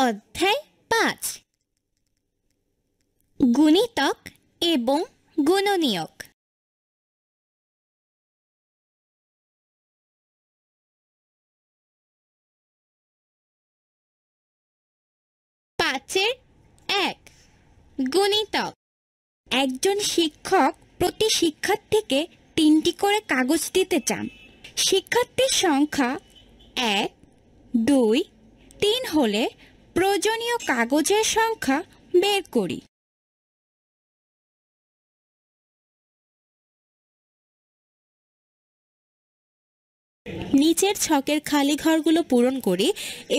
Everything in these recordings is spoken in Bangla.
অধ্যায় ৫ গুণিতক এবং গুণনীয়ক। পাঁচের ১ গুণিতক। একজন শিক্ষক প্রতি শিক্ষার্থীকে ৩টি করে কাগজ দিতে চান। শিক্ষার্থীর সংখ্যা ১, ২, ৩ হলে প্রয়োজনীয় কাগজের সংখ্যা বের করি। নিচের ছকের খালি ঘরগুলো পূরণ করি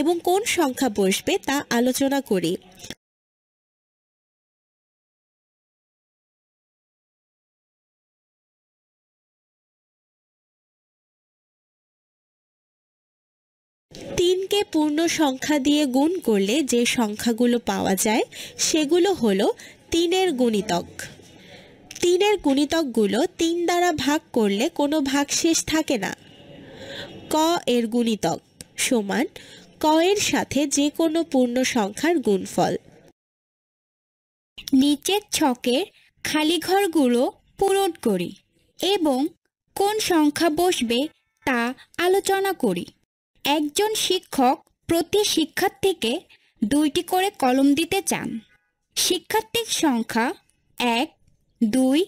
এবং কোন সংখ্যা বসবে তা আলোচনা করি। তিনকে পূর্ণ সংখ্যা দিয়ে গুণ করলে যে সংখ্যাগুলো পাওয়া যায় সেগুলো হলো ৩-এর গুণিতক। ৩-এর গুণিতকগুলো ৩ দ্বারা ভাগ করলে কোনো ভাগশেষ থাকে না। ক এর গুণিতক সমান ক এর সাথে যে কোনো পূর্ণ সংখ্যার গুণফল। নিচের ছকের খালি ঘরগুলো পূরণ করি এবং কোন সংখ্যা বসবে তা আলোচনা করি। একজন শিক্ষক প্রতি শিক্ষার্থীকে ২টি করে কলম দিতে চান। শিক্ষার্থীর সংখ্যা ১, ২,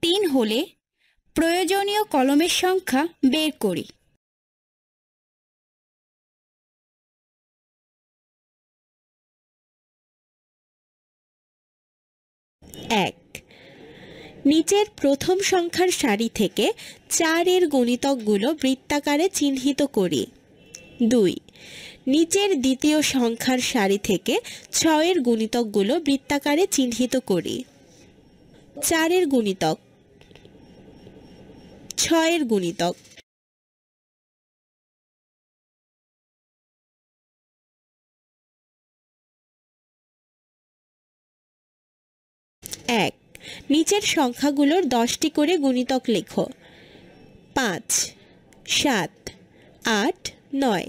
৩ হলে প্রয়োজনীয় কলমের সংখ্যা বের করি। এক, নিচের প্রথম সংখ্যার সারি থেকে ৪-এর গুণিতকগুলো বৃত্তাকারে চিহ্নিত করি। ২, নিচের দ্বিতীয় সংখ্যার সারি থেকে ৬-এর গুণিতকগুলো বৃত্তাকারে চিহ্নিত করি। ৪-এর গুণিতক, ৬-এর গুণিতক। ১, নিচের সংখ্যাগুলোর ১০টি করে গুণিতক লেখো। ৫, ৭, ৮, ৯।